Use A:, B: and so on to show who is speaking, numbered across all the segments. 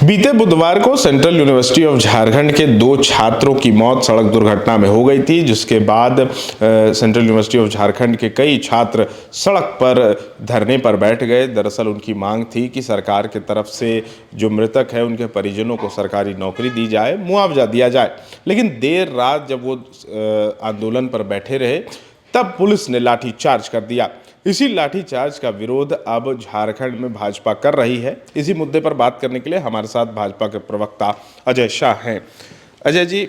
A: बीते बुधवार को सेंट्रल यूनिवर्सिटी ऑफ झारखंड के 2 छात्रों की मौत सड़क दुर्घटना में हो गई थी, जिसके बाद सेंट्रल यूनिवर्सिटी ऑफ झारखंड के कई छात्र सड़क पर धरने पर बैठ गए। दरअसल उनकी मांग थी कि सरकार की तरफ से जो मृतक है उनके परिजनों को सरकारी नौकरी दी जाए, मुआवजा दिया जाए। लेकिन देर रात जब वो आंदोलन पर बैठे रहे तब पुलिस ने लाठीचार्ज कर दिया। इसी लाठीचार्ज का विरोध अब झारखंड में भाजपा कर रही है। इसी मुद्दे पर बात करने के लिए हमारे साथ भाजपा के प्रवक्ता अजय शाह हैं। अजय जी,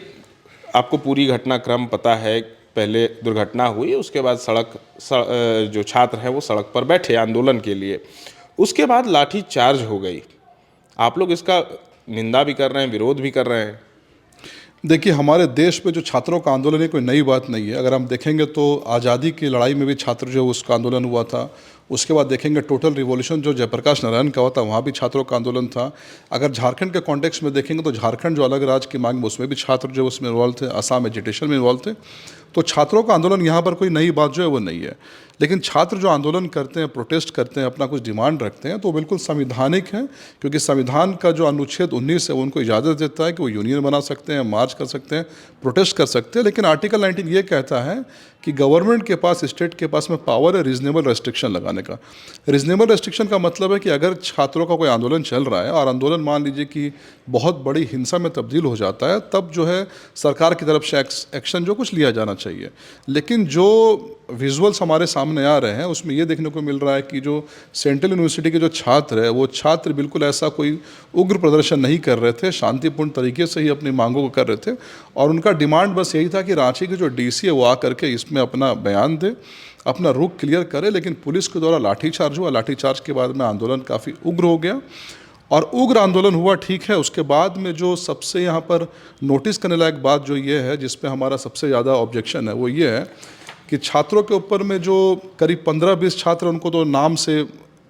A: आपको पूरी घटनाक्रम पता है। पहले दुर्घटना हुई, उसके बाद जो छात्र हैं वो सड़क पर बैठे आंदोलन के लिए, उसके बाद लाठीचार्ज हो गई। आप लोग इसका निंदा भी कर रहे हैं, विरोध भी कर रहे हैं।
B: देखिए, हमारे देश में जो छात्रों का आंदोलन है कोई नई बात नहीं है। अगर हम देखेंगे तो आज़ादी की लड़ाई में भी छात्र जो उसका आंदोलन हुआ था। उसके बाद देखेंगे टोटल रिवॉल्यूशन जो जयप्रकाश नारायण का हुआ था, वहाँ भी छात्रों का आंदोलन था। अगर झारखंड के कॉन्टेक्स्ट में देखेंगे तो झारखंड जो अलग राज्य की मांग में, उसमें भी छात्र जो उसमें इन्वॉल्व थे, असम एजिटेशन में इन्वॉल्व थे। तो छात्रों का आंदोलन यहाँ पर कोई नई बात जो है वो नहीं है। लेकिन छात्र जो आंदोलन करते हैं, प्रोटेस्ट करते हैं, अपना कुछ डिमांड रखते हैं, तो बिल्कुल संवैधानिक है, क्योंकि संविधान का जो अनुच्छेद 19 है वो उनको इजाज़त देता है कि वो यूनियन बना सकते हैं, मार्च कर सकते हैं, प्रोटेस्ट कर सकते हैं। लेकिन आर्टिकल 19 ये कहता है कि गवर्नमेंट के पास, स्टेट के पास में पावर है रीजनेबल रेस्ट्रिक्शन लगाने का। रीजनेबल रेस्ट्रिक्शन का मतलब है कि अगर छात्रों का कोई आंदोलन चल रहा है और आंदोलन मान लीजिए कि बहुत बड़ी हिंसा में तब्दील हो जाता है, तब जो है सरकार की तरफ से एक्शन जो कुछ लिया जाना चाहिए। लेकिन जो विजुअल्स हमारे सामने आ रहे हैं उसमें ये देखने को मिल रहा है कि जो सेंट्रल यूनिवर्सिटी के जो छात्र है, वो छात्र बिल्कुल ऐसा कोई उग्र प्रदर्शन नहीं कर रहे थे, शांतिपूर्ण तरीके से ही अपनी मांगों को कर रहे थे। और उनका डिमांड बस यही था कि रांची के जो डीसी है वो आ करके इसमें अपना बयान दे, अपना रुख क्लियर करे। लेकिन पुलिस के द्वारा लाठीचार्ज हुआ। लाठीचार्ज के बाद में आंदोलन काफ़ी उग्र हो गया और उग्र आंदोलन हुआ, ठीक है। उसके बाद में जो सबसे यहाँ पर नोटिस करने लायक बात जो ये है, जिस पे हमारा सबसे ज़्यादा ऑब्जेक्शन है, वो ये है कि छात्रों के ऊपर में जो करीब 15-20 छात्र, उनको तो नाम से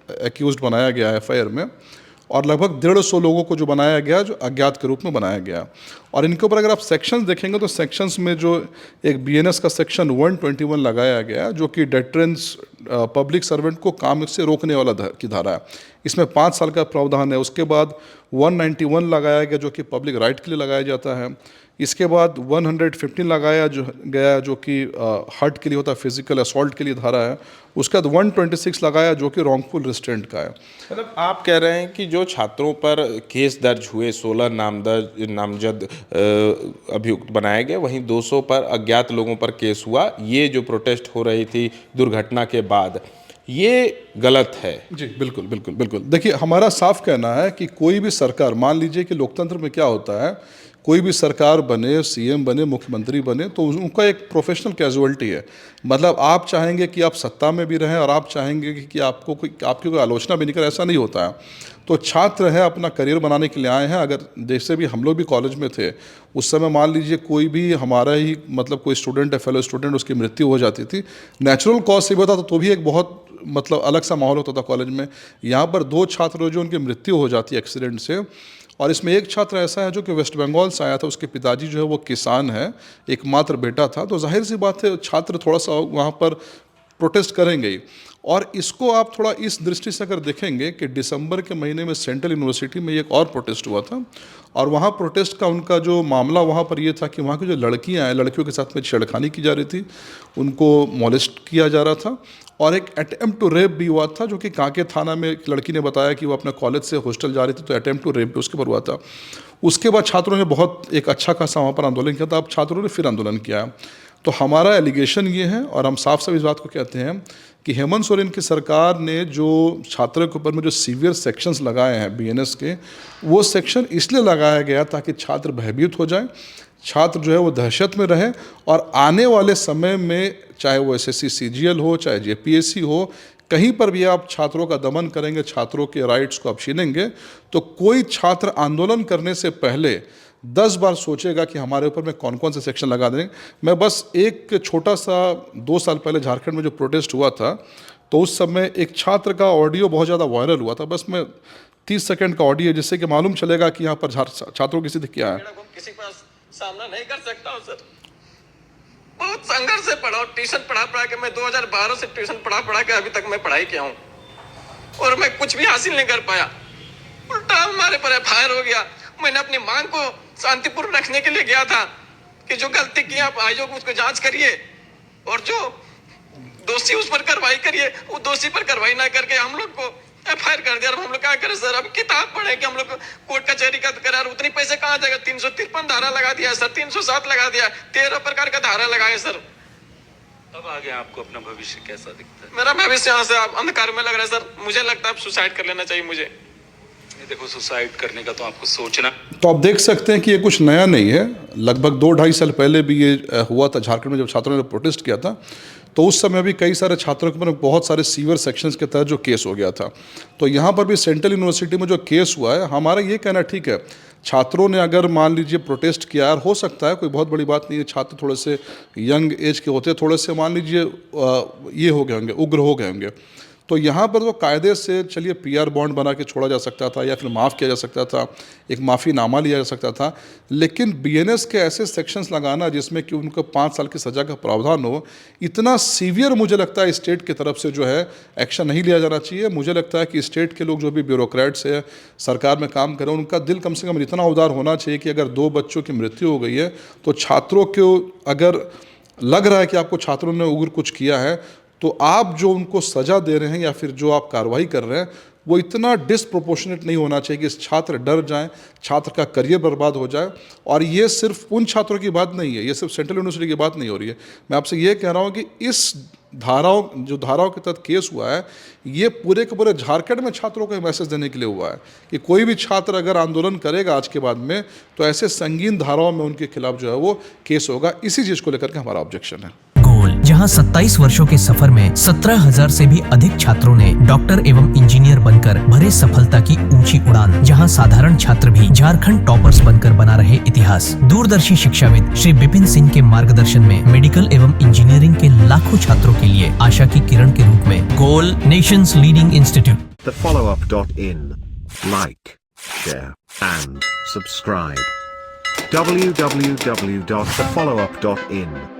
B: एक्यूज्ड बनाया गया है FIR में, और लगभग 150 लोगों को जो बनाया गया, जो अज्ञात के रूप में बनाया गया। और इनके ऊपर अगर आप सेक्शंस देखेंगे तो सेक्शंस में जो एक BNS का सेक्शन 121 लगाया गया, जो कि डेटरेंस पब्लिक सर्वेंट को काम से रोकने वाला की धारा है, इसमें 5 साल का प्रावधान है। उसके बाद 191 लगाया गया, जो कि पब्लिक राइट के लिए लगाया जाता है। इसके बाद 115 लगाया गया, जो कि हर्ट के लिए होता है, फिजिकल असॉल्ट के लिए धारा है। उसके बाद 126 लगाया, जो कि रॉन्गफुल रिस्ट्रेंट का है।
A: मतलब आप कह रहे हैं कि जो छात्रों पर केस दर्ज हुए, 16 नामजद अभियुक्त बनाए गए, वहीं 200 पर अज्ञात लोगों पर केस हुआ। ये जो प्रोटेस्ट हो रही थी दुर्घटना के बाद, ये गलत है।
B: जी बिल्कुल बिल्कुल बिल्कुल। देखिए, हमारा साफ कहना है कि कोई भी सरकार, मान लीजिए कि लोकतंत्र में क्या होता है, कोई भी सरकार बने, CM बने, मुख्यमंत्री बने, तो उनका एक प्रोफेशनल कैजुअलिटी है। मतलब आप चाहेंगे कि आप सत्ता में भी रहें और आप चाहेंगे कि आपकी कोई आलोचना भी नहीं करे, ऐसा नहीं होता है। तो छात्र है, अपना करियर बनाने के लिए आए हैं। अगर जैसे भी हम लोग भी कॉलेज में थे, उस समय मान लीजिए कोई भी हमारा ही मतलब कोई स्टूडेंट है, फेलो स्टूडेंट, उसकी मृत्यु हो जाती थी, नेचुरल कॉज से भी होता तो भी एक बहुत मतलब अलग सा माहौल होता था कॉलेज में। यहाँ पर 2 छात्र जो उनकी मृत्यु हो जाती है एक्सीडेंट से, और इसमें एक छात्र ऐसा है जो कि वेस्ट बंगाल से आया था। उसके पिताजी जो है वो किसान है, एकमात्र बेटा था। तो जाहिर सी बात है छात्र थोड़ा सा वहाँ पर प्रोटेस्ट करेंगे ही। और इसको आप थोड़ा इस दृष्टि से अगर देखेंगे कि दिसंबर के महीने में सेंट्रल यूनिवर्सिटी में एक और प्रोटेस्ट हुआ था, और वहाँ प्रोटेस्ट का उनका जो मामला वहाँ पर ये था कि वहाँ की जो लड़कियाँ हैं, लड़कियों के साथ में छेड़खानी की जा रही थी, उनको मॉलेस्ट किया जा रहा था, और एक अटेम्प्ट टू रेप भी हुआ था, जो कि कांके थाना में एक लड़की ने बताया कि वो अपने कॉलेज से हॉस्टल जा रही थी, तो अटेम्प्ट टू रेप भी उसके ऊपर हुआ था। उसके बाद छात्रों ने बहुत एक अच्छा खासा वहाँ पर आंदोलन किया था। अब छात्रों ने फिर आंदोलन किया। तो हमारा एलिगेशन ये है, और हम साफ साफ इस बात को कहते हैं कि हेमंत सोरेन की सरकार ने जो छात्रों के ऊपर में जो सीवियर सेक्शंस लगाए हैं BNS के, वो सेक्शन इसलिए लगाया गया ताकि छात्र भयभीत हो जाए, छात्र जो है वो दहशत में रहे, और आने वाले समय में चाहे वो SSC CGL हो, चाहे JPSC हो, कहीं पर भी आप छात्रों का दमन करेंगे, छात्रों के राइट्स को आप छीनेंगे, तो कोई छात्र आंदोलन करने से पहले 10 बार सोचेगा कि हमारे ऊपर में कौन कौन से सेक्शन लगा देंगे। मैं बस एक छोटा सा 2 साल पहले झारखंड में जो प्रोटेस्ट हुआ था, तो उस समय एक छात्र का ऑडियो बहुत ज़्यादा वायरल हुआ था। बस मैं 30 सेकंड का ऑडियो, जिससे कि मालूम चलेगा कि यहाँ पर छात्रों की स्थिति क्या है।
C: किसी के पास सामना नहीं कर सकता हूँ सर। बहुत संघर्ष से पढ़ा, ट्यूशन पढ़ा के मैं 2012 से ट्यूशन पढ़ा के अभी तक मैं पढ़ाई किया हूँ, और मैं कुछ भी हासिल नहीं कर पाया। उल्टा हमारे पर FIR हो गया। मैंने अपनी मांग को शांतिपूर्ण रखने के लिए गया था कि जो गलती की आप आयोग उसको जांच करिए और जो दोषी उस पर कार्रवाई करिए, वो दोषी पर कार्रवाई ना करके हम लोग को FIR कर दिया। अब हम लोग क्या करें सर? अब किताब पढ़े कि हम लोग कोर्ट कचहरी का करार, उतनी पैसे कहाँ जाएगा? 353 धारा लगा दिया सर, 307 लगा दिया, 13 प्रकार का धारा लगाए सर।
D: अब आगे आपको अपना भविष्य कैसा दिखता है?
C: मेरा भविष्य यहाँ से अंधकार में लग रहा है सर। मुझे लगता है अब सुसाइड कर लेना चाहिए मुझे।
D: ये देखो, सुसाइड करने का तो आपको सोचना।
B: तो आप देख सकते हैं कि ये कुछ नया नहीं है। लगभग 2-2.5 साल पहले भी ये हुआ था झारखंड में, जब छात्रों ने प्रोटेस्ट किया था। तो उस समय भी कई सारे छात्रों के ऊपर बहुत सारे सीवियर सेक्शंस के तहत जो केस हो गया था। तो यहाँ पर भी सेंट्रल यूनिवर्सिटी में जो केस हुआ है, हमारा ये कहना ठीक है, छात्रों ने अगर मान लीजिए प्रोटेस्ट किया, हो सकता है, कोई बहुत बड़ी बात नहीं है, छात्र थोड़े से यंग एज के होते, थोड़े से मान लीजिए ये हो गए होंगे, उग्र हो गए होंगे। तो यहाँ पर वो कायदे से चलिए PR बॉन्ड बना के छोड़ा जा सकता था या फिर माफ़ किया जा सकता था, एक माफ़ीनामा लिया जा सकता था। लेकिन BNS के ऐसे सेक्शंस लगाना जिसमें कि उनको 5 साल की सज़ा का प्रावधान हो, इतना सीवियर मुझे लगता है स्टेट की तरफ से जो है एक्शन नहीं लिया जाना चाहिए। मुझे लगता है कि स्टेट के लोग जो भी ब्यूरोक्रेट्स है, सरकार में काम करें, उनका दिल कम से कम इतना उदार होना चाहिए कि अगर 2 बच्चों की मृत्यु हो गई है तो छात्रों को अगर लग रहा है कि आपको छात्रों ने उग्र कुछ किया है, तो आप जो उनको सज़ा दे रहे हैं या फिर जो आप कार्रवाई कर रहे हैं, वो इतना डिसप्रोपोर्शनेट नहीं होना चाहिए कि छात्र डर जाएं, छात्र का करियर बर्बाद हो जाए। और ये सिर्फ उन छात्रों की बात नहीं है, ये सिर्फ सेंट्रल यूनिवर्सिटी की बात नहीं हो रही है। मैं आपसे ये कह रहा हूँ कि इस धाराओं के तहत केस हुआ है, ये पूरे के पूरे झारखंड में छात्रों को मैसेज देने के लिए हुआ है कि कोई भी छात्र अगर आंदोलन करेगा आज के बाद में, तो ऐसे संगीन धाराओं में उनके खिलाफ जो है वो केस होगा। इसी चीज़ को लेकर के हमारा ऑब्जेक्शन है।
E: गोल, जहां 27 वर्षों के सफर में 17,000 से भी अधिक छात्रों ने डॉक्टर एवं इंजीनियर बनकर भरे सफलता की ऊंची उड़ान, जहां साधारण छात्र भी झारखंड टॉपर्स बनकर बना रहे इतिहास। दूरदर्शी शिक्षाविद श्री विपिन सिंह के मार्गदर्शन में मेडिकल एवं इंजीनियरिंग के लाखों छात्रों के लिए आशा की किरण के रूप में Goal, nation's leading institute.
F: TheFollowUp.in. Like, share, and subscribe. www.thefollowup.in